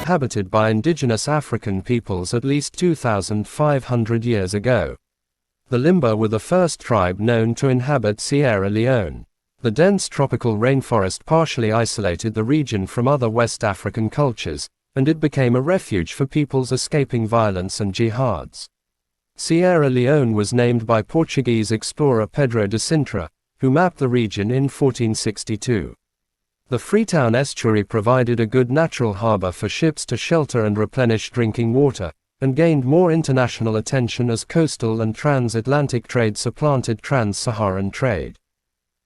inhabited by indigenous African peoples at least 2,500 years ago. The Limba were the first tribe known to inhabit Sierra Leone. The dense tropical rainforest partially isolated the region from other West African cultures, and it became a refuge for peoples escaping violence and jihads. Sierra Leone was named by Portuguese explorer Pedro de Sintra, who mapped the region in 1462. The Freetown estuary provided a good natural harbor for ships to shelter and replenish drinking water, and gained more international attention as coastal and transatlantic trade supplanted trans-Saharan trade.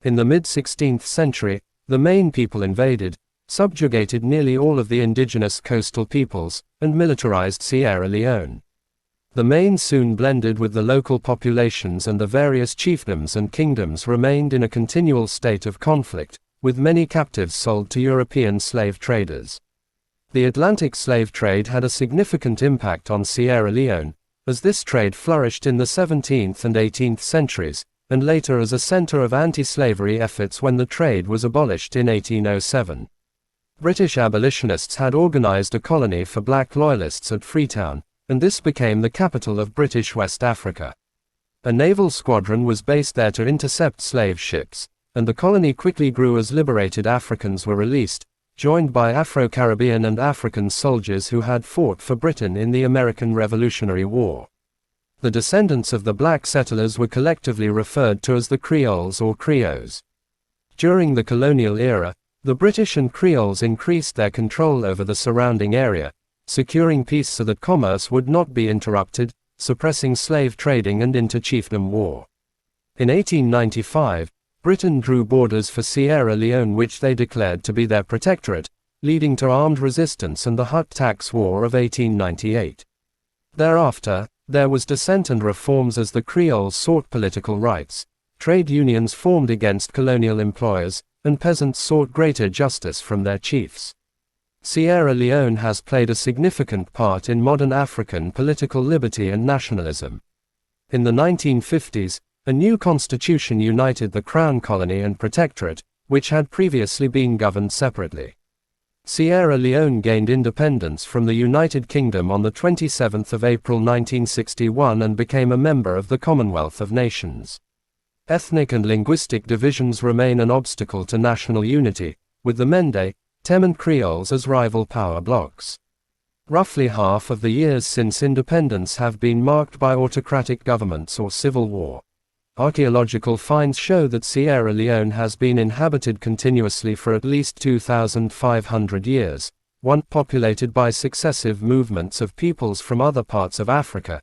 In the mid-16th century, the Maine people invaded, subjugated nearly all of the indigenous coastal peoples, and militarized Sierra Leone. The Maine soon blended with the local populations, and the various chiefdoms and kingdoms remained in a continual state of conflict, with many captives sold to European slave traders. The Atlantic slave trade had a significant impact on Sierra Leone, as this trade flourished in the 17th and 18th centuries, and later as a center of anti-slavery efforts when the trade was abolished in 1807. British abolitionists had organized a colony for black loyalists at Freetown, and this became the capital of British West Africa. A naval squadron was based there to intercept slave ships, and the colony quickly grew as liberated Africans were released, joined by Afro-Caribbean and African soldiers who had fought for Britain in the American Revolutionary War. The descendants of the black settlers were collectively referred to as the Creoles or Creoles. During the colonial era, the British and Creoles increased their control over the surrounding area, securing peace so that commerce would not be interrupted, suppressing slave trading and inter-chiefdom war. In 1895, Britain drew borders for Sierra Leone which they declared to be their protectorate, leading to armed resistance and the Hutt Tax War of 1898. Thereafter, there was dissent and reforms as the Creoles sought political rights, trade unions formed against colonial employers, and peasants sought greater justice from their chiefs. Sierra Leone has played a significant part in modern African political liberty and nationalism. In the 1950s, a new constitution united the Crown Colony and Protectorate, which had previously been governed separately. Sierra Leone gained independence from the United Kingdom on the 27th of April 1961 and became a member of the Commonwealth of Nations. Ethnic and linguistic divisions remain an obstacle to national unity, with the Mende, Tem and Creoles as rival power blocs. Roughly half of the years since independence have been marked by autocratic governments or civil war. Archaeological finds show that Sierra Leone has been inhabited continuously for at least 2,500 years, one populated by successive movements of peoples from other parts of Africa.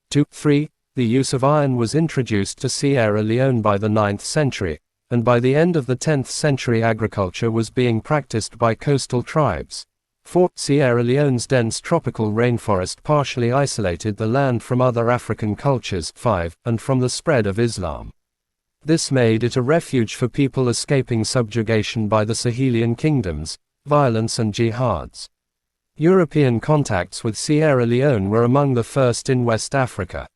2. 3. The use of iron was introduced to Sierra Leone by the 9th century, and by the end of the 10th century agriculture was being practiced by coastal tribes. 4. Sierra Leone's dense tropical rainforest partially isolated the land from other African cultures. 5. And from the spread of Islam. This made it a refuge for people escaping subjugation by the Sahelian kingdoms, violence and jihads. European contacts with Sierra Leone were among the first in West Africa.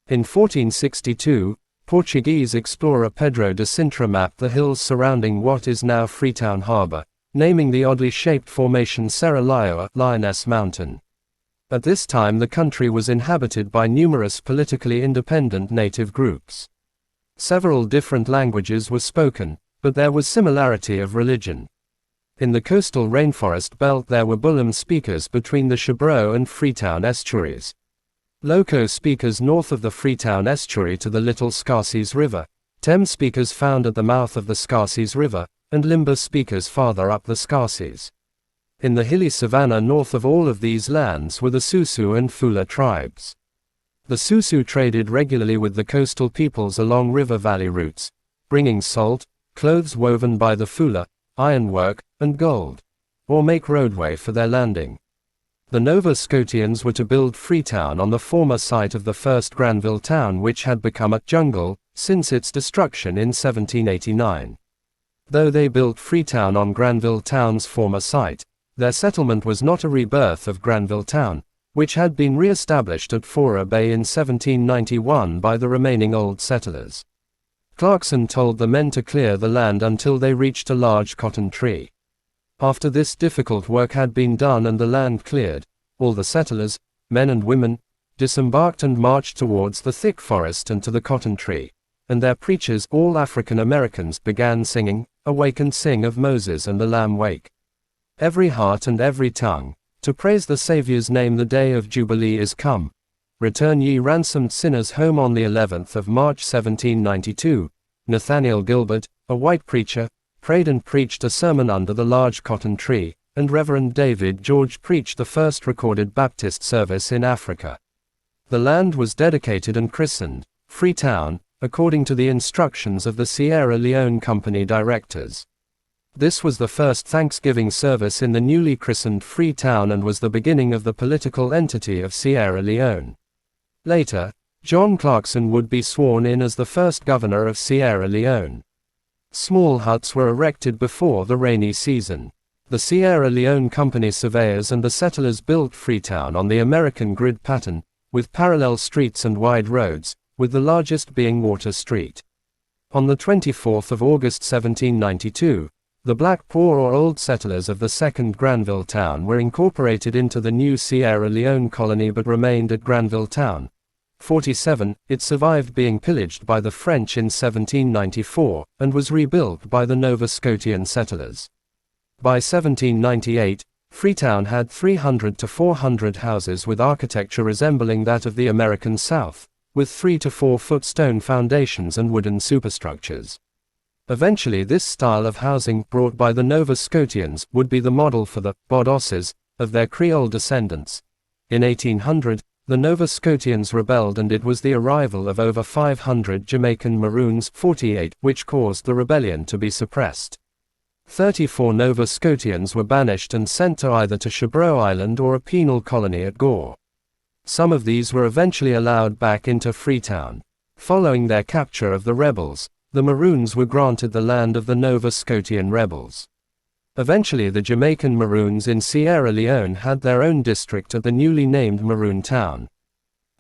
In 1462, Portuguese explorer Pedro de Sintra mapped the hills surrounding what is now Freetown Harbor, naming the oddly shaped formation Serra Leoa, Lioness Mountain. At this time the country was inhabited by numerous politically independent native groups. Several different languages were spoken, but there was similarity of religion. In the coastal rainforest belt there were Bulam speakers between the Chebreau and Freetown estuaries. Loco speakers north of the Freetown estuary to the Little Scarces River, Tem speakers found at the mouth of the Scarces River, and Limba speakers farther up the Scarces. In the hilly savanna north of all of these lands were the Susu and Fula tribes. The Susu traded regularly with the coastal peoples along river valley routes, bringing salt, clothes woven by the Fula, ironwork, and gold, or make roadway for their landing. The Nova Scotians were to build Freetown on the former site of the first Granville town, which had become a jungle since its destruction in 1789. Though they built Freetown on Granville town's former site, their settlement was not a rebirth of Granville town, which had been re-established at Fora Bay in 1791 by the remaining old settlers. Clarkson told the men to clear the land until they reached a large cotton tree. After this difficult work had been done and the land cleared, all the settlers, men and women, disembarked and marched towards the thick forest and to the cotton tree, and their preachers, all African Americans, began singing, "Awake and sing of Moses and the Lamb wake. Every heart and every tongue, to praise the Saviour's name, the day of Jubilee is come. Return ye ransomed sinners home." On the 11th of March 1792, Nathaniel Gilbert, a white preacher, prayed and preached a sermon under the large cotton tree, and Reverend David George preached the first recorded Baptist service in Africa. The land was dedicated and christened Freetown, according to the instructions of the Sierra Leone Company directors. This was the first Thanksgiving service in the newly christened Freetown and was the beginning of the political entity of Sierra Leone. Later, John Clarkson would be sworn in as the first governor of Sierra Leone. Small huts were erected before the rainy season. The Sierra Leone Company surveyors and the settlers built Freetown on the American grid pattern, with parallel streets and wide roads, with the largest being Water Street. On the 24th of August 1792, the Black Poor or Old Settlers of the second Granville Town were incorporated into the new Sierra Leone colony but remained at Granville Town. 47, it survived being pillaged by the French in 1794, and was rebuilt by the Nova Scotian settlers. By 1798, Freetown had 300 to 400 houses with architecture resembling that of the American South, with 3 to 4 foot stone foundations and wooden superstructures. Eventually this style of housing, brought by the Nova Scotians, would be the model for the Bodosses of their Creole descendants. In 1800, the Nova Scotians rebelled and it was the arrival of over 500 Jamaican Maroons, 48, which caused the rebellion to be suppressed. 34 Nova Scotians were banished and sent to either to Chabreau Island or a penal colony at Gore. Some of these were eventually allowed back into Freetown. Following their capture of the rebels, the Maroons were granted the land of the Nova Scotian rebels. Eventually the Jamaican Maroons in Sierra Leone had their own district at the newly named Maroon Town.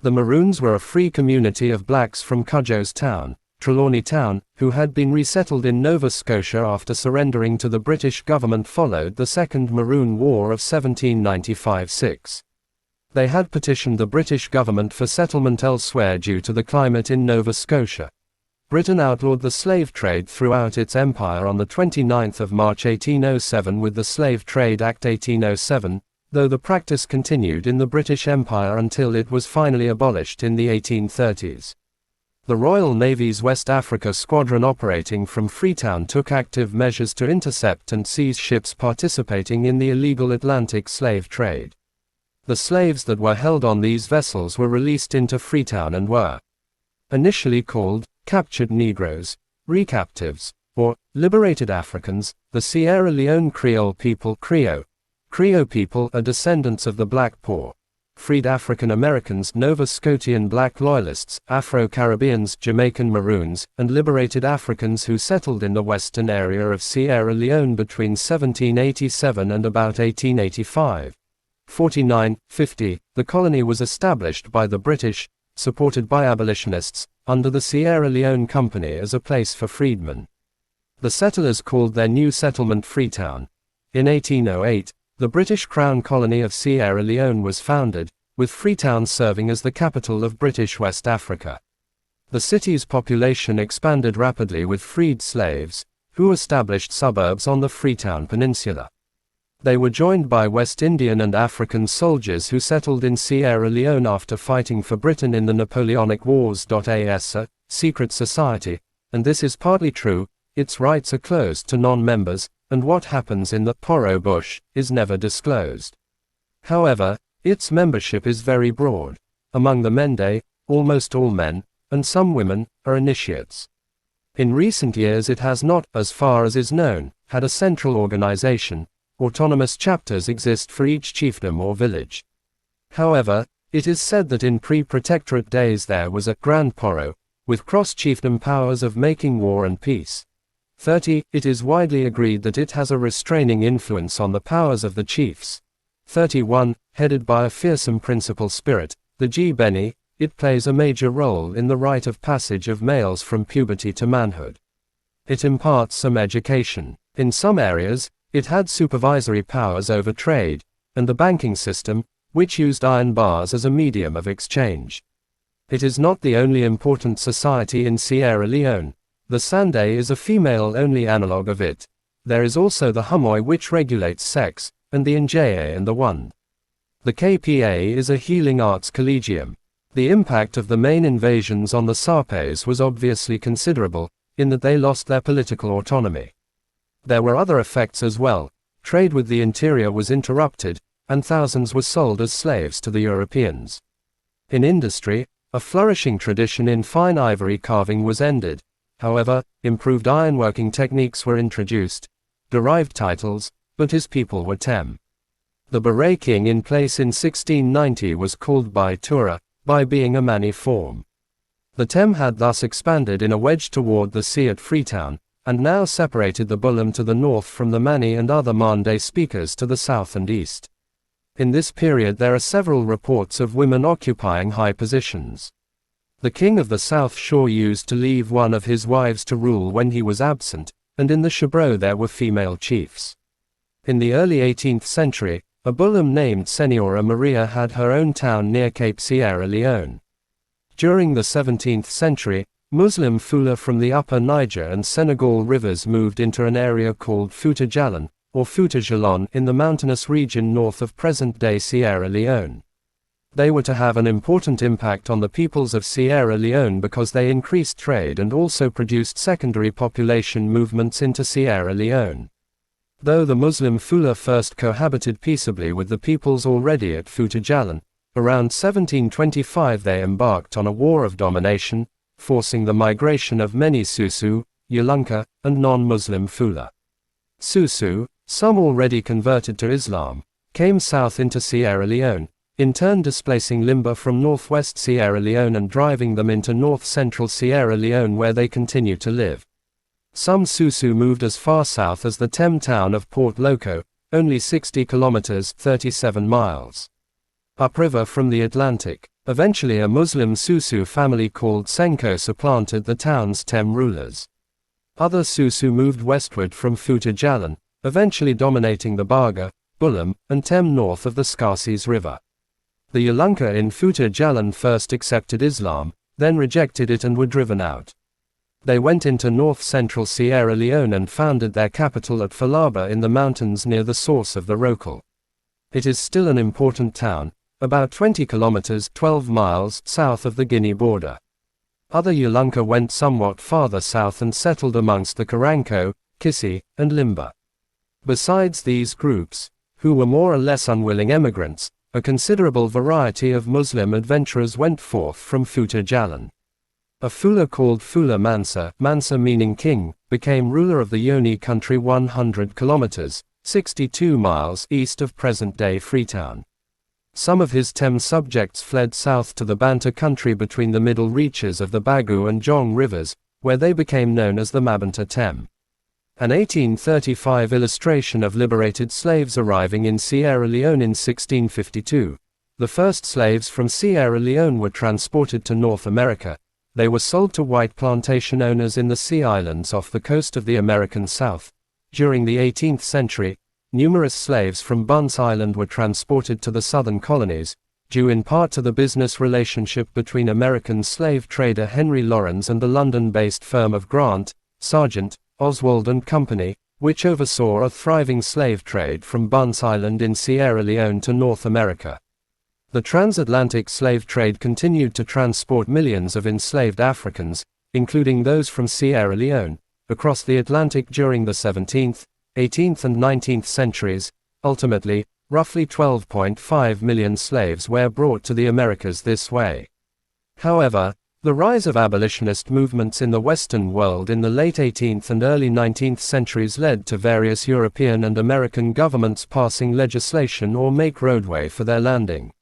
The Maroons were a free community of blacks from Cudjoe's Town, Trelawney Town, who had been resettled in Nova Scotia after surrendering to the British government followed the Second Maroon War of 1795-6. They had petitioned the British government for settlement elsewhere due to the climate in Nova Scotia. Britain outlawed the slave trade throughout its empire on the 29th of March 1807 with the Slave Trade Act 1807, though the practice continued in the British Empire until it was finally abolished in the 1830s. The Royal Navy's West Africa Squadron operating from Freetown took active measures to intercept and seize ships participating in the illegal Atlantic slave trade. The slaves that were held on these vessels were released into Freetown and were initially called captured Negroes, recaptives, or liberated Africans. The Sierra Leone Creole people Creole people are descendants of the Black Poor, freed African Americans, Nova Scotian Black Loyalists, Afro-Caribbeans, Jamaican Maroons, and liberated Africans who settled in the western area of Sierra Leone between 1787 and about 1885. 49-50, the colony was established by the British, supported by abolitionists, under the Sierra Leone Company as a place for freedmen. The settlers called their new settlement Freetown. In 1808, the British Crown colony of Sierra Leone was founded, with Freetown serving as the capital of British West Africa. The city's population expanded rapidly with freed slaves, who established suburbs on the Freetown Peninsula. They were joined by West Indian and African soldiers who settled in Sierra Leone after fighting for Britain in the Napoleonic Wars. As a secret society, and this is partly true, its rights are closed to non-members, and what happens in the Poro Bush is never disclosed. However, its membership is very broad. Among the Mende, almost all men, and some women, are initiates. In recent years it has not, as far as is known, had a central organization. Autonomous chapters exist for each chiefdom or village. However, it is said that in pre-protectorate days there was a Grand Poro, with cross-chiefdom powers of making war and peace. 30. It is widely agreed that it has a restraining influence on the powers of the chiefs. 31. Headed by a fearsome principal spirit, the G-Beni, it plays a major role in the rite of passage of males from puberty to manhood. It imparts some education. In some areas, It had supervisory powers over trade, and the banking system, which used iron bars as a medium of exchange. It is not the only important society in Sierra Leone. The Sande is a female-only analogue of it. There is also the Humoi, which regulates sex, and the Njae and the Wand. The KPA is a healing arts collegium. The impact of the main invasions on the Sapes was obviously considerable, in that they lost their political autonomy. There were other effects as well. Trade with the interior was interrupted, and thousands were sold as slaves to the Europeans. In industry, a flourishing tradition in fine ivory carving was ended. However, improved ironworking techniques were introduced, derived titles, but his people were Tem. The Beret king in place in 1690 was called Bai Tura, by being a Mani form. The Tem had thus expanded in a wedge toward the sea at Freetown, and now separated the Bulim to the north from the Mani and other Mande speakers to the south and east. In this period there are several reports of women occupying high positions. The king of the South Shore used to leave one of his wives to rule when he was absent, and in the Shabro there were female chiefs. In the early 18th century, a Bulim named Senora Maria had her own town near Cape Sierra Leone. During the 17th century, Muslim Fula from the upper Niger and Senegal rivers moved into an area called Fouta Djallon, or Fouta Djallon, in the mountainous region north of present-day Sierra Leone. They were to have an important impact on the peoples of Sierra Leone because they increased trade and also produced secondary population movements into Sierra Leone. Though the Muslim Fula first cohabited peaceably with the peoples already at Fouta Djallon, around 1725 they embarked on a war of domination, forcing the migration of many Susu, Yulunka, and non-Muslim Fula. Susu, some already converted to Islam, came south into Sierra Leone, in turn displacing Limba from northwest Sierra Leone and driving them into north-central Sierra Leone where they continue to live. Some Susu moved as far south as the Tem town of Port Loko, only 60 kilometers (37 miles) upriver from the Atlantic. Eventually a Muslim Susu family called Senko supplanted the town's Tem rulers. Other Susu moved westward from Fouta Djallon, eventually dominating the Baga, Bulim, and Tem north of the Scarces River. The Yulunka in Fouta Djallon first accepted Islam, then rejected it and were driven out. They went into north-central Sierra Leone and founded their capital at Falaba in the mountains near the source of the Rokal. It is still an important town, about 20 kilometers (12 miles) south of the Guinea border. Other Yulunka went somewhat farther south and settled amongst the Karanko, Kissi, and Limba. Besides these groups, who were more or less unwilling emigrants, a considerable variety of Muslim adventurers went forth from Fouta Djallon. A Fula called Fula Mansa, Mansa meaning king, became ruler of the Yoni country 100 kilometers, 62 miles east of present-day Freetown. Some of his Tem subjects fled south to the Banta country between the middle reaches of the Bagu and Jong rivers, where they became known as the Mabanta Tem. An 1835 illustration of liberated slaves arriving in Sierra Leone in 1652. The first slaves from Sierra Leone were transported to North America. They were sold to white plantation owners in the Sea Islands off the coast of the American South. During the 18th century, numerous slaves from Bunce Island were transported to the southern colonies, due in part to the business relationship between American slave trader Henry Lawrence and the London-based firm of Grant, Sargent, Oswald and Company, which oversaw a thriving slave trade from Bunce Island in Sierra Leone to North America. The transatlantic slave trade continued to transport millions of enslaved Africans, including those from Sierra Leone, across the Atlantic during the 17th, 18th and 19th centuries. Ultimately, roughly 12.5 million slaves were brought to the Americas this way. However, the rise of abolitionist movements in the Western world in the late 18th and early 19th centuries led to various European and American governments passing legislation or make roadway for their landing.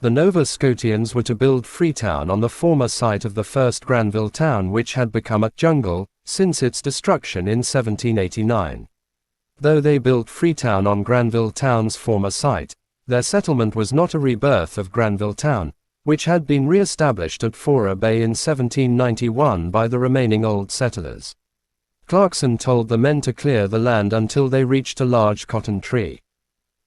The Nova Scotians were to build Freetown on the former site of the first Granville town, which had become a jungle since its destruction in 1789. Though they built Freetown on Granville town's former site, their settlement was not a rebirth of Granville town, which had been re-established at Fora Bay in 1791 by the remaining old settlers. Clarkson told the men to clear the land until they reached a large cotton tree.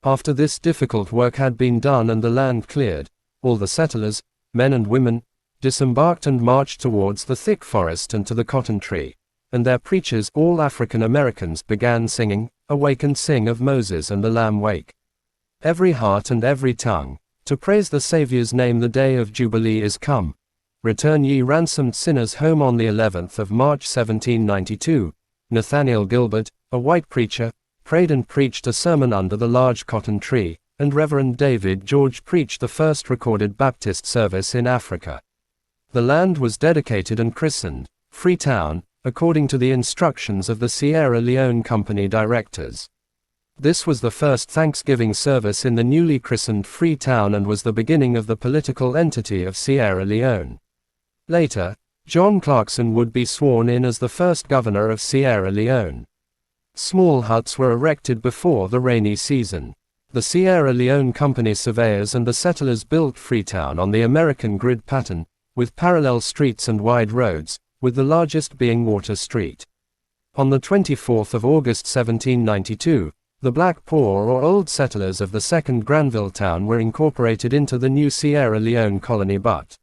After this difficult work had been done and the land cleared, all the settlers, men and women, disembarked and marched towards the thick forest and to the cotton tree, and their preachers, all African Americans, began singing, "Awake and sing of Moses and the Lamb wake. Every heart and every tongue, to praise the Saviour's name, the day of Jubilee is come. Return ye ransomed sinners home." On the 11th of March 1792, Nathaniel Gilbert, a white preacher, prayed and preached a sermon under the large cotton tree, and Reverend David George preached the first recorded Baptist service in Africa. The land was dedicated and christened Freetown, according to the instructions of the Sierra Leone Company directors. This was the first Thanksgiving service in the newly christened Freetown and was the beginning of the political entity of Sierra Leone. Later, John Clarkson would be sworn in as the first governor of Sierra Leone. Small huts were erected before the rainy season. The Sierra Leone Company surveyors and the settlers built Freetown on the American grid pattern, with parallel streets and wide roads, with the largest being Water Street. On the 24th of August 1792, the Black Poor or Old Settlers of the second Granville Town were incorporated into the new Sierra Leone colony but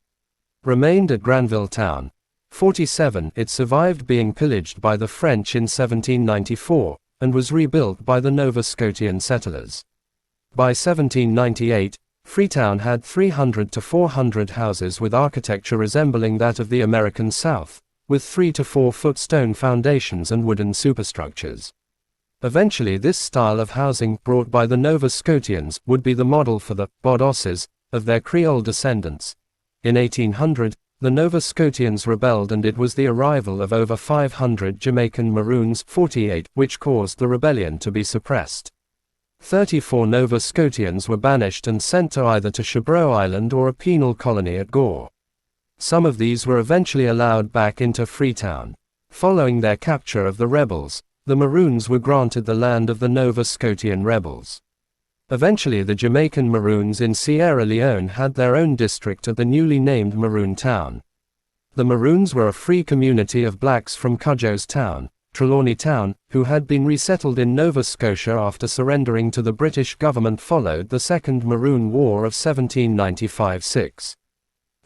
remained at Granville Town. 47. It survived being pillaged by the French in 1794, and was rebuilt by the Nova Scotian settlers. By 1798, Freetown had 300 to 400 houses with architecture resembling that of the American South, with 3 to 4 foot stone foundations and wooden superstructures. Eventually this style of housing, brought by the Nova Scotians, would be the model for the bodosses of their Creole descendants. In 1800, the Nova Scotians rebelled and it was the arrival of over 500 Jamaican Maroons, 48, which caused the rebellion to be suppressed. 34 Nova Scotians were banished and sent to either to Chabreau Island or a penal colony at Gore. Some of these were eventually allowed back into Freetown. Following their capture of the rebels, the Maroons were granted the land of the Nova Scotian rebels. Eventually the Jamaican Maroons in Sierra Leone had their own district at the newly named Maroon Town. The Maroons were a free community of blacks from Cudjoe's Town, Trelawney Town, who had been resettled in Nova Scotia after surrendering to the British government followed the Second Maroon War of 1795-6.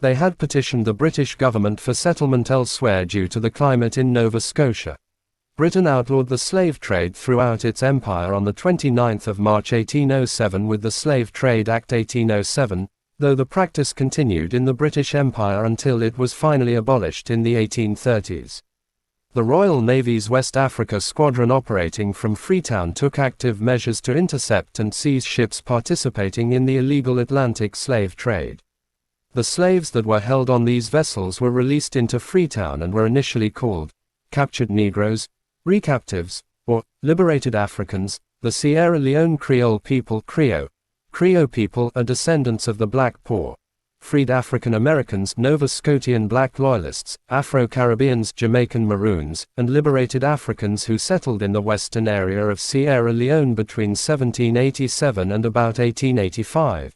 They had petitioned the British government for settlement elsewhere due to the climate in Nova Scotia. Britain outlawed the slave trade throughout its empire on the 29th of March 1807 with the Slave Trade Act 1807, though the practice continued in the British Empire until it was finally abolished in the 1830s. The Royal Navy's West Africa Squadron operating from Freetown took active measures to intercept and seize ships participating in the illegal Atlantic slave trade. The slaves that were held on these vessels were released into Freetown and were initially called captured Negroes, recaptives, or liberated Africans. The Sierra Leone Creole people, Creole people, are descendants of the Black Poor, freed African Americans, Nova Scotian Black Loyalists, Afro-Caribbeans, Jamaican Maroons, and liberated Africans who settled in the western area of Sierra Leone between 1787 and about 1885.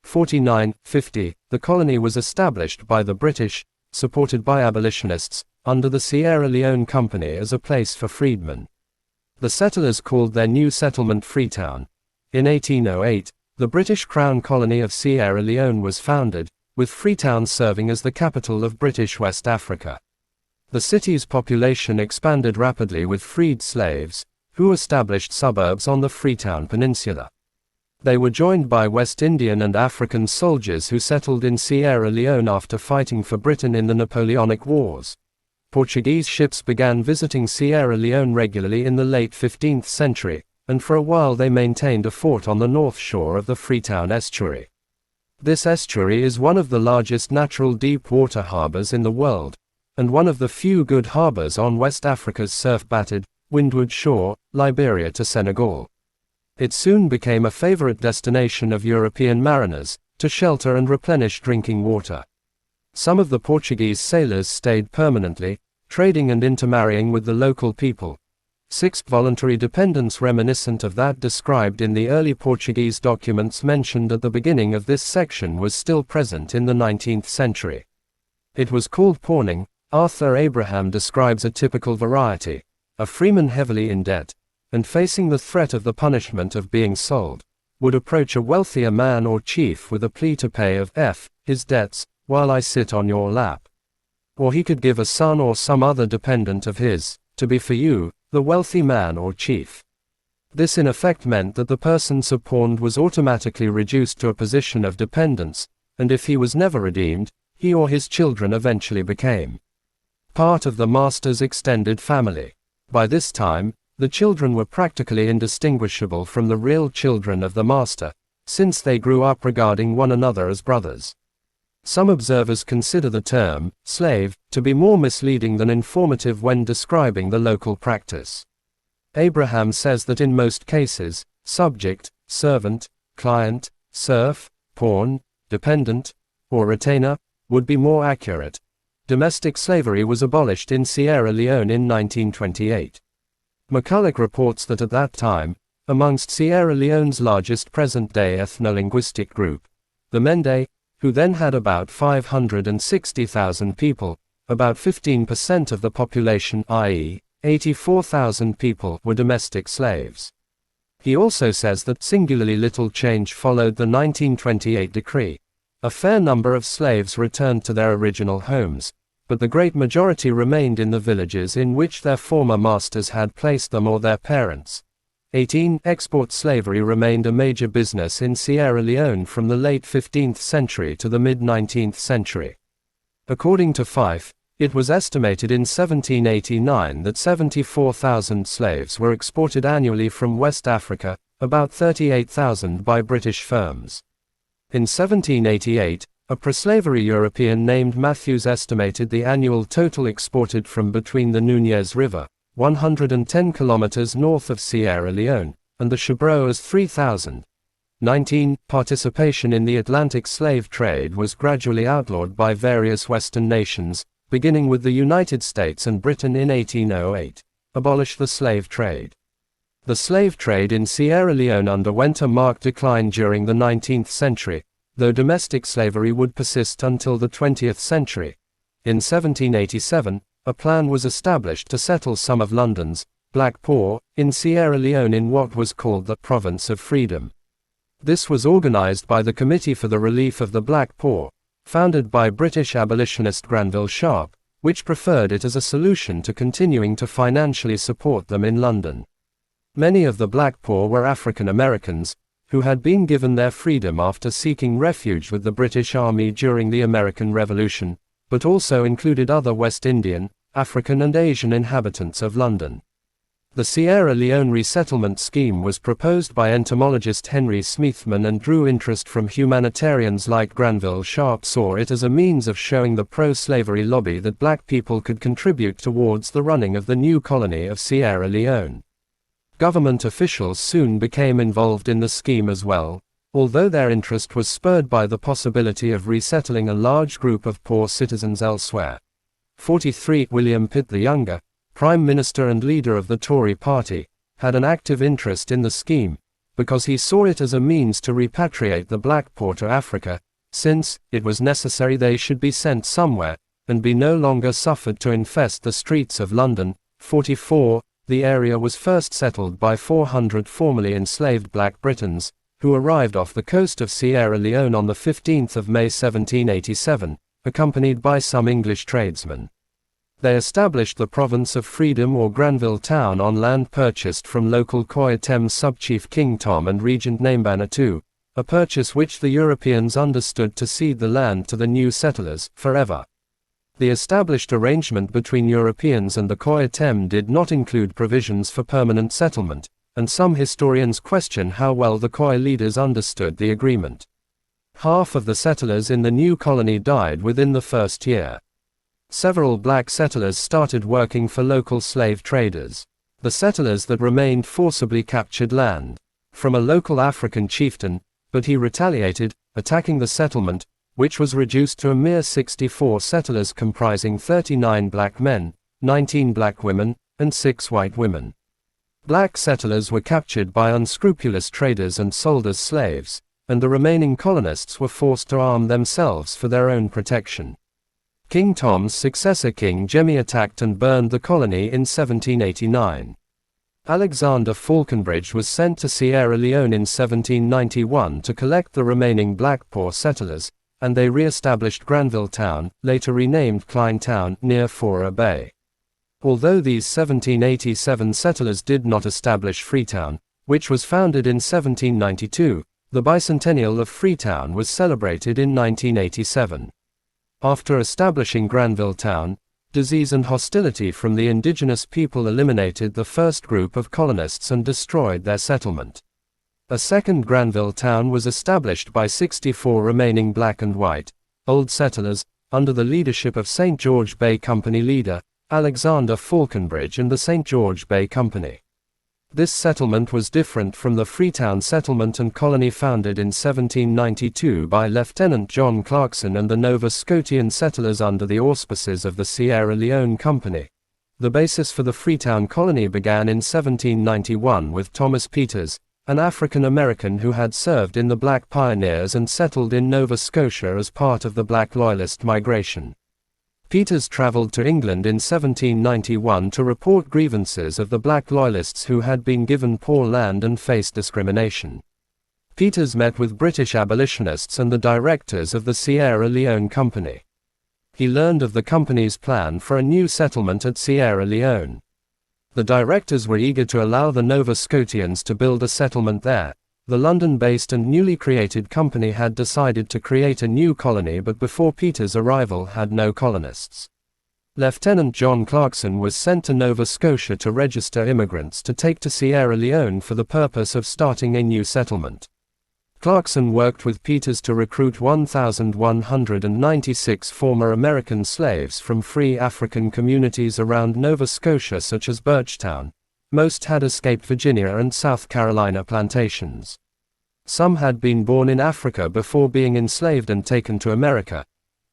49-50, the colony was established by the British, supported by abolitionists, under the Sierra Leone Company as a place for freedmen. The settlers called their new settlement Freetown. In 1808, the British Crown colony of Sierra Leone was founded, with Freetown serving as the capital of British West Africa. The city's population expanded rapidly with freed slaves, who established suburbs on the Freetown Peninsula. They were joined by West Indian and African soldiers who settled in Sierra Leone after fighting for Britain in the Napoleonic Wars. Portuguese ships began visiting Sierra Leone regularly in the late 15th century, and for a while they maintained a fort on the north shore of the Freetown estuary. This estuary is one of the largest natural deep water harbors in the world, and one of the few good harbors on West Africa's surf-battered, windward shore, Liberia to Senegal. It soon became a favorite destination of European mariners, to shelter and replenish drinking water. Some of the Portuguese sailors stayed permanently, trading and intermarrying with the local people. 6 voluntary dependence reminiscent of that described in the early Portuguese documents mentioned at the beginning of this section was still present in the 19th century. It was called pawning. Arthur Abraham describes a typical variety. a freeman heavily in debt, and facing the threat of the punishment of being sold, would approach a wealthier man or chief with a plea to pay of his debts, while I sit on your lap. Or he could give a son or some other dependent of his, to be for you, the wealthy man or chief. This in effect meant that the person suborned was automatically reduced to a position of dependence, and if he was never redeemed, he or his children eventually became part of the master's extended family. By this time, the children were practically indistinguishable from the real children of the master, since they grew up regarding one another as brothers. Some observers consider the term slave to be more misleading than informative when describing the local practice. Abraham says that in most cases, subject, servant, client, serf, pawn, dependent, or retainer would be more accurate. Domestic slavery was abolished in Sierra Leone in 1928. McCulloch reports that at that time, amongst Sierra Leone's largest present-day ethno-linguistic group, the Mende, who then had about 560,000 people, about 15% of the population, i.e., 84,000 people, were domestic slaves. He also says that singularly little change followed the 1928 decree. A fair number of slaves returned to their original homes, but the great majority remained in the villages in which their former masters had placed them or their parents. 18. Export slavery remained a major business in Sierra Leone from the late 15th century to the mid-19th century. According to Fife, it was estimated in 1789 that 74,000 slaves were exported annually from West Africa, about 38,000 by British firms. In 1788, a pro-slavery European named Matthews estimated the annual total exported from between the Núñez River, 110 kilometers north of Sierra Leone, and the Chebreau as 3,000. 19. Participation in the Atlantic slave trade was gradually outlawed by various Western nations, beginning with the United States and Britain in 1808. Abolish the slave trade. The slave trade in Sierra Leone underwent a marked decline during the 19th century, though domestic slavery would persist until the 20th century. In 1787, a plan was established to settle some of London's black poor in Sierra Leone in what was called the Province of Freedom. This was organized by the Committee for the Relief of the Black Poor, founded by British abolitionist Granville Sharp, which preferred it as a solution to continuing to financially support them in London. Many of the black poor were African Americans, who had been given their freedom after seeking refuge with the British Army during the American Revolution, but also included other West Indian, African and Asian inhabitants of London. The Sierra Leone resettlement scheme was proposed by entomologist Henry Smithman and drew interest from humanitarians like Granville Sharp. Saw it as a means of showing the pro-slavery lobby that black people could contribute towards the running of the new colony of Sierra Leone. Government officials soon became involved in the scheme as well, although their interest was spurred by the possibility of resettling a large group of poor citizens elsewhere. 43. William Pitt the Younger, Prime Minister and leader of the Tory party, had an active interest in the scheme, because he saw it as a means to repatriate the black poor to Africa, since it was necessary they should be sent somewhere, and be no longer suffered to infest the streets of London. 44. The area was first settled by 400 formerly enslaved Black Britons, who arrived off the coast of Sierra Leone on the 15th of May 1787, accompanied by some English tradesmen. They established the Province of Freedom or Granville Town on land purchased from local Khoitem subchief King Tom and Regent Nambana II, a purchase which the Europeans understood to cede the land to the new settlers forever. The established arrangement between Europeans and the Khoitem did not include provisions for permanent settlement, and some historians question how well the Khoi leaders understood the agreement. Half of the settlers in the new colony died within the first year. Several black settlers started working for local slave traders. The settlers that remained forcibly captured land from a local African chieftain, but he retaliated, attacking the settlement, which was reduced to a mere 64 settlers comprising 39 black men, 19 black women, and 6 white women. Black settlers were captured by unscrupulous traders and sold as slaves, and the remaining colonists were forced to arm themselves for their own protection. King Tom's successor King Jemmy attacked and burned the colony in 1789. Alexander Falconbridge was sent to Sierra Leone in 1791 to collect the remaining black poor settlers, and they re-established Granville Town, later renamed Klein Town, near Fora Bay. Although these 1787 settlers did not establish Freetown, which was founded in 1792, the bicentennial of Freetown was celebrated in 1987. After establishing Granville Town, disease and hostility from the indigenous people eliminated the first group of colonists and destroyed their settlement. A second Granville Town was established by 64 remaining black and white, old settlers, under the leadership of St. George Bay Company leader, Alexander Falconbridge and the St. George Bay Company. This settlement was different from the Freetown settlement and colony founded in 1792 by Lieutenant John Clarkson and the Nova Scotian settlers under the auspices of the Sierra Leone Company. The basis for the Freetown colony began in 1791 with Thomas Peters, an African American who had served in the Black Pioneers and settled in Nova Scotia as part of the Black Loyalist migration. Peters traveled to England in 1791 to report grievances of the black loyalists who had been given poor land and faced discrimination. Peters met with British abolitionists and the directors of the Sierra Leone Company. He learned of the company's plan for a new settlement at Sierra Leone. The directors were eager to allow the Nova Scotians to build a settlement there. The London-based and newly created company had decided to create a new colony, but before Peters' arrival had no colonists. Lieutenant John Clarkson was sent to Nova Scotia to register immigrants to take to Sierra Leone for the purpose of starting a new settlement. Clarkson worked with Peters to recruit 1,196 former American slaves from free African communities around Nova Scotia such as Birchtown. Most had escaped Virginia and South Carolina plantations. Some had been born in Africa before being enslaved and taken to America.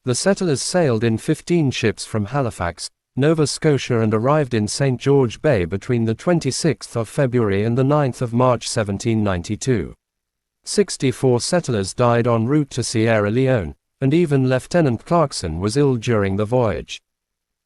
The settlers sailed in 15 ships from Halifax, Nova Scotia and arrived in St. George Bay between the 26th of February and the 9th of March 1792. 64 settlers died en route to Sierra Leone, and even Lieutenant Clarkson was ill during the voyage.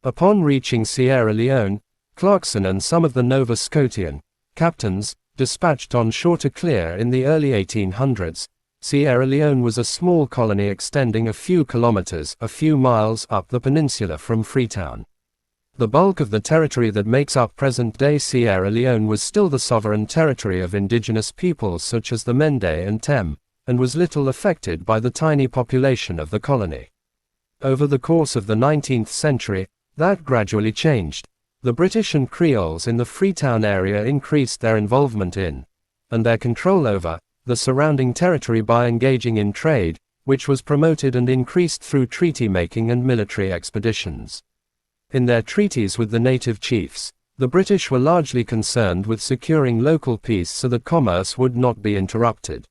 Upon reaching Sierra Leone, Clarkson and some of the Nova Scotian captains dispatched on shore to clear in the early 1800s. Sierra Leone was a small colony extending a few kilometers, a few miles up the peninsula from Freetown. The bulk of the territory that makes up present-day Sierra Leone was still the sovereign territory of indigenous peoples such as the Mende and Tem, and was little affected by the tiny population of the colony. Over the course of the 19th century, that gradually changed. The British and Creoles in the Freetown area increased their involvement in, and their control over, the surrounding territory by engaging in trade, which was promoted and increased through treaty-making and military expeditions. In their treaties with the native chiefs, the British were largely concerned with securing local peace so that commerce would not be interrupted.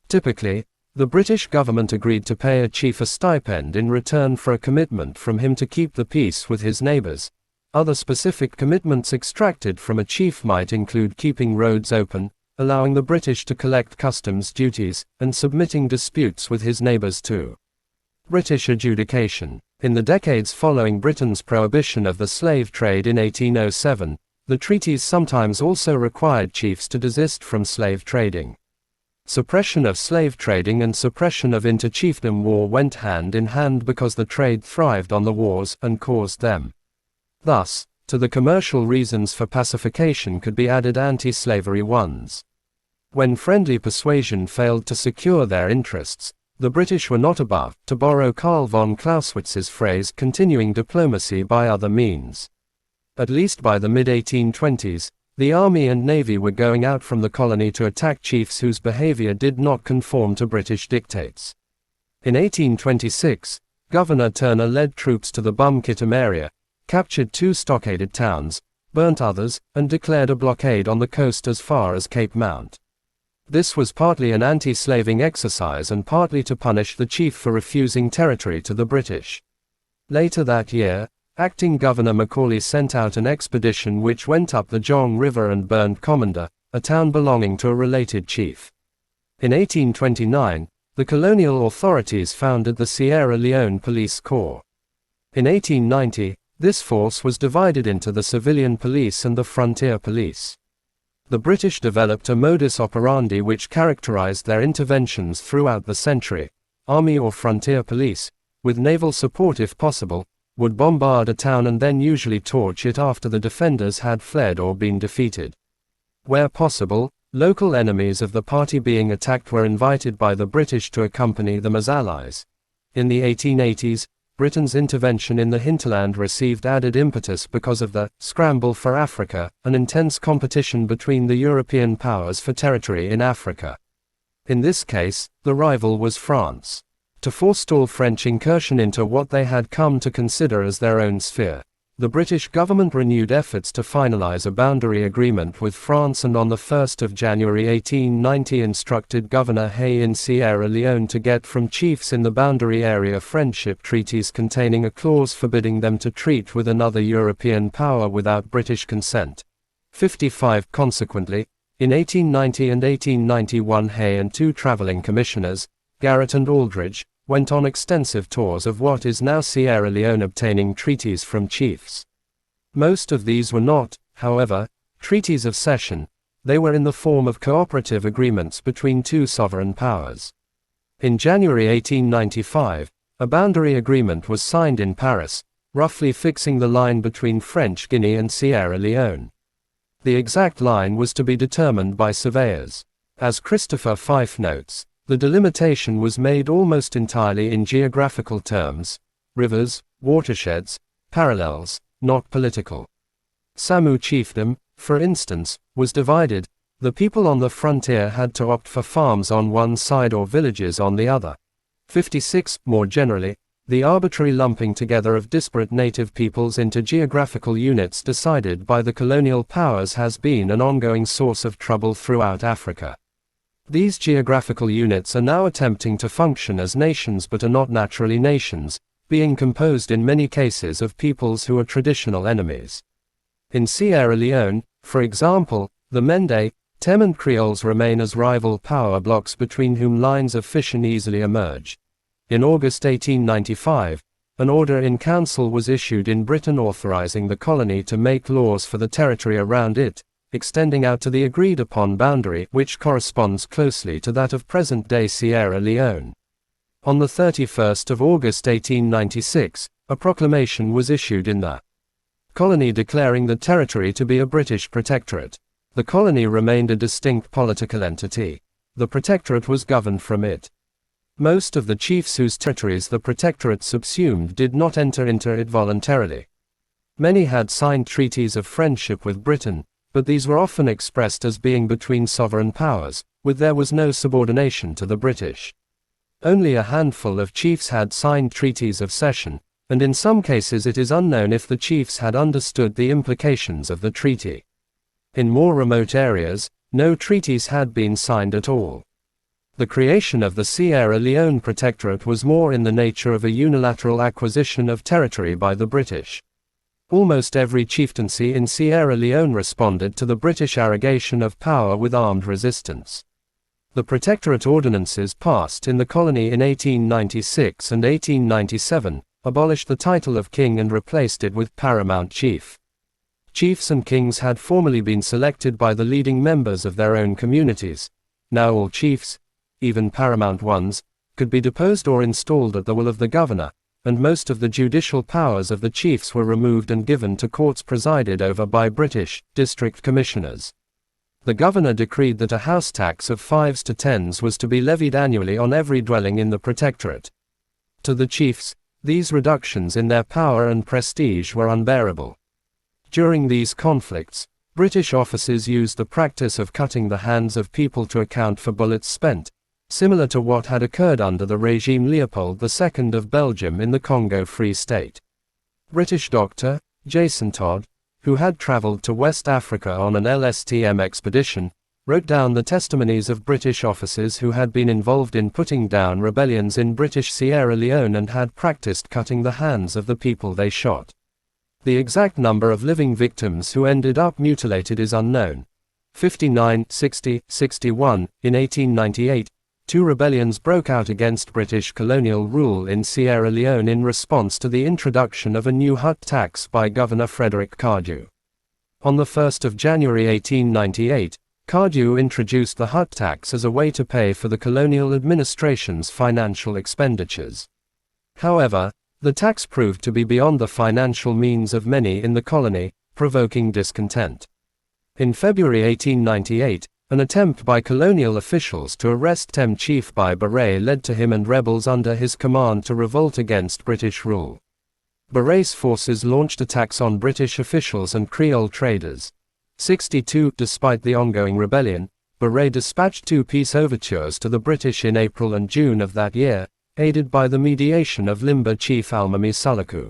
Typically, the British government agreed to pay a chief a stipend in return for a commitment from him to keep the peace with his neighbors. Other specific commitments extracted from a chief might include keeping roads open, allowing the British to collect customs duties, and submitting disputes with his neighbors to British adjudication. In the decades following Britain's prohibition of the slave trade in 1807, the treaties sometimes also required chiefs to desist from slave trading. Suppression of slave trading and suppression of inter-chiefdom war went hand in hand because the trade thrived on the wars and caused them. Thus, to the commercial reasons for pacification could be added anti-slavery ones. When friendly persuasion failed to secure their interests, the British were not above, to borrow Karl von Clausewitz's phrase, continuing diplomacy by other means. At least by the mid-1820s, the army and navy were going out from the colony to attack chiefs whose behavior did not conform to British dictates. In 1826, Governor Turner led troops to the Bumkitam area, captured 2 stockaded towns, burnt others, and declared a blockade on the coast as far as Cape Mount. This was partly an anti-slaving exercise and partly to punish the chief for refusing territory to the British. Later that year, acting Governor Macaulay sent out an expedition which went up the Jong River and burned Commander, a town belonging to a related chief. In 1829, the colonial authorities founded the Sierra Leone Police Corps. In 1890, this force was divided into the civilian police and the frontier police. The British developed a modus operandi which characterized their interventions throughout the century. Army or frontier police, with naval support if possible, would bombard a town and then usually torch it after the defenders had fled or been defeated. Where possible, local enemies of the party being attacked were invited by the British to accompany them as allies. In the 1880s, Britain's intervention in the hinterland received added impetus because of the scramble for Africa, an intense competition between the European powers for territory in Africa. In this case, the rival was France. To forestall French incursion into what they had come to consider as their own sphere, the British government renewed efforts to finalize a boundary agreement with France, and on the 1st of January 1890 instructed Governor Hay in Sierra Leone to get from chiefs in the boundary area friendship treaties containing a clause forbidding them to treat with another European power without British consent. 55 Consequently, in 1890 and 1891 Hay and two traveling commissioners, Garrett and Aldridge, went on extensive tours of what is now Sierra Leone obtaining treaties from chiefs. Most of these were not, however, treaties of cession. They were in the form of cooperative agreements between two sovereign powers. In January 1895, a boundary agreement was signed in Paris, roughly fixing the line between French Guinea and Sierra Leone. The exact line was to be determined by surveyors. As Christopher Fife notes, the delimitation was made almost entirely in geographical terms: rivers, watersheds, parallels, not political. Samu chiefdom, for instance, was divided. The people on the frontier had to opt for farms on one side or villages on the other. 56. More generally, the arbitrary lumping together of disparate native peoples into geographical units decided by the colonial powers has been an ongoing source of trouble throughout Africa. These geographical units are now attempting to function as nations but are not naturally nations, being composed in many cases of peoples who are traditional enemies. In Sierra Leone, for example, the Mende, Tem and Creoles remain as rival power blocks between whom lines of fission easily emerge. In August 1895, an order in council was issued in Britain authorizing the colony to make laws for the territory around it, extending out to the agreed-upon boundary, which corresponds closely to that of present-day Sierra Leone. On the 31st of August 1896, a proclamation was issued in the colony declaring the territory to be a British protectorate. The colony remained a distinct political entity. The protectorate was governed from it. Most of the chiefs whose territories the protectorate subsumed did not enter into it voluntarily. Many had signed treaties of friendship with Britain, but these were often expressed as being between sovereign powers, with there was no subordination to the British. Only a handful of chiefs had signed treaties of cession, and in some cases it is unknown if the chiefs had understood the implications of the treaty. In more remote areas, no treaties had been signed at all. The creation of the Sierra Leone Protectorate was more in the nature of a unilateral acquisition of territory by the British. Almost every chieftaincy in Sierra Leone responded to the British arrogation of power with armed resistance. The Protectorate ordinances passed in the colony in 1896 and 1897 abolished the title of king and replaced it with paramount chief. Chiefs and kings had formerly been selected by the leading members of their own communities. Now all chiefs, even paramount ones, could be deposed or installed at the will of the governor, and most of the judicial powers of the chiefs were removed and given to courts presided over by British district commissioners. The governor decreed that a house tax of 5s to 10s was to be levied annually on every dwelling in the protectorate. To the chiefs, these reductions in their power and prestige were unbearable. During these conflicts, British officers used the practice of cutting the hands of people to account for bullets spent, similar to what had occurred under the regime Leopold II of Belgium in the Congo Free State. British doctor, Jason Todd, who had traveled to West Africa on an LSTM expedition, wrote down the testimonies of British officers who had been involved in putting down rebellions in British Sierra Leone and had practiced cutting the hands of the people they shot. The exact number of living victims who ended up mutilated is unknown. 59, 60, 61. In 1898, two rebellions broke out against British colonial rule in Sierra Leone in response to the introduction of a new hut tax by Governor Frederick Cardew. On the 1st of January 1898, Cardew introduced the hut tax as a way to pay for the colonial administration's financial expenditures. However, the tax proved to be beyond the financial means of many in the colony, provoking discontent. In February 1898, an attempt by colonial officials to arrest Tem Chief Bai Beret led to him and rebels under his command to revolt against British rule. Beret's forces launched attacks on British officials and Creole traders. 62. Despite the ongoing rebellion, Beret dispatched two peace overtures to the British in April and June of that year, aided by the mediation of Limba chief Almami Sulaku.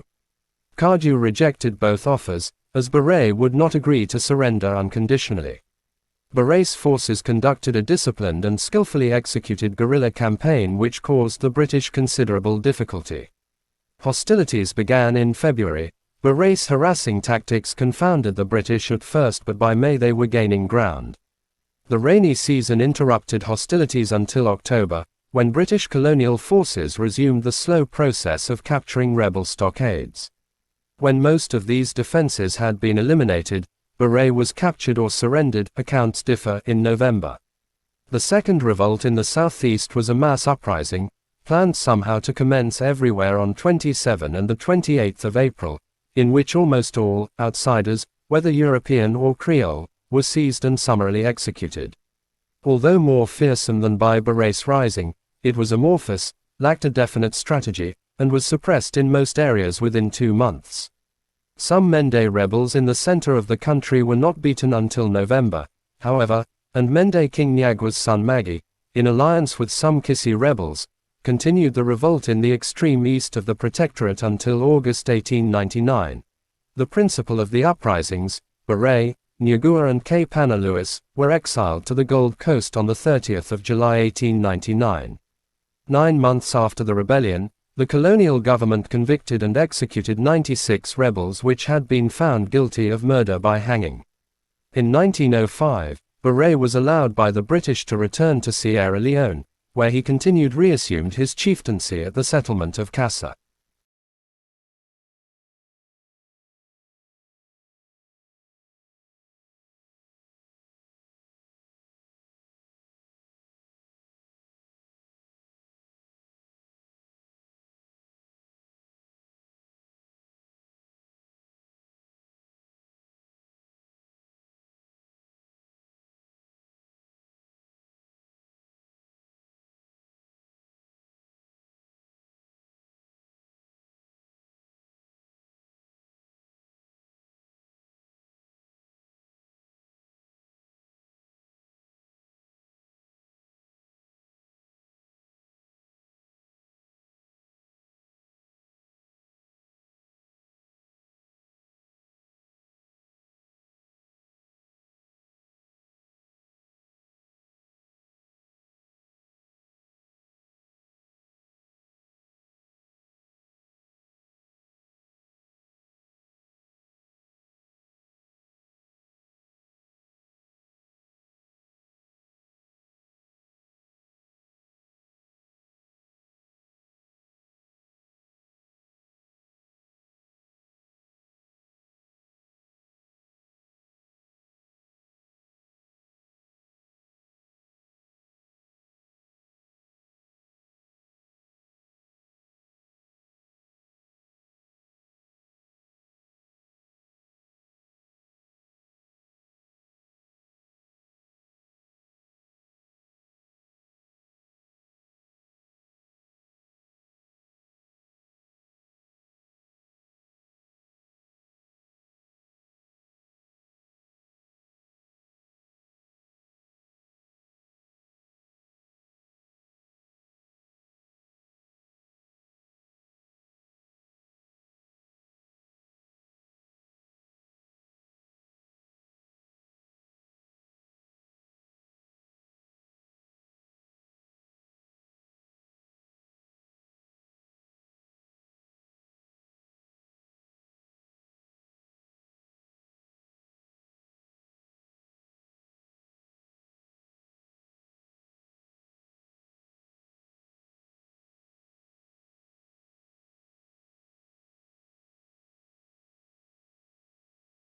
Cardew rejected both offers, as Beret would not agree to surrender unconditionally. Beret's forces conducted a disciplined and skillfully executed guerrilla campaign which caused the British considerable difficulty. Hostilities began in February. Beret's harassing tactics confounded the British at first, but by May they were gaining ground. The rainy season interrupted hostilities until October, when British colonial forces resumed the slow process of capturing rebel stockades. When most of these defenses had been eliminated, Beret was captured or surrendered, accounts differ, in November. The second revolt in the southeast was a mass uprising, planned somehow to commence everywhere on 27 and the 28th of April, in which almost all outsiders, whether European or Creole, were seized and summarily executed. Although more fearsome than by Beret's rising, it was amorphous, lacked a definite strategy, and was suppressed in most areas within 2 months. Some Mende rebels in the center of the country were not beaten until November, however, and Mende King Nyagwa's son Magi, in alliance with some Kissi rebels, continued the revolt in the extreme east of the Protectorate until August 1899. The principal of the uprisings, Beret, Nyagua and K. Pana Lewis, were exiled to the Gold Coast on the 30th of July 1899. 9 months after the rebellion, the colonial government convicted and executed 96 rebels which had been found guilty of murder by hanging. In 1905, Beret was allowed by the British to return to Sierra Leone, where he reassumed his chieftaincy at the settlement of Cassa.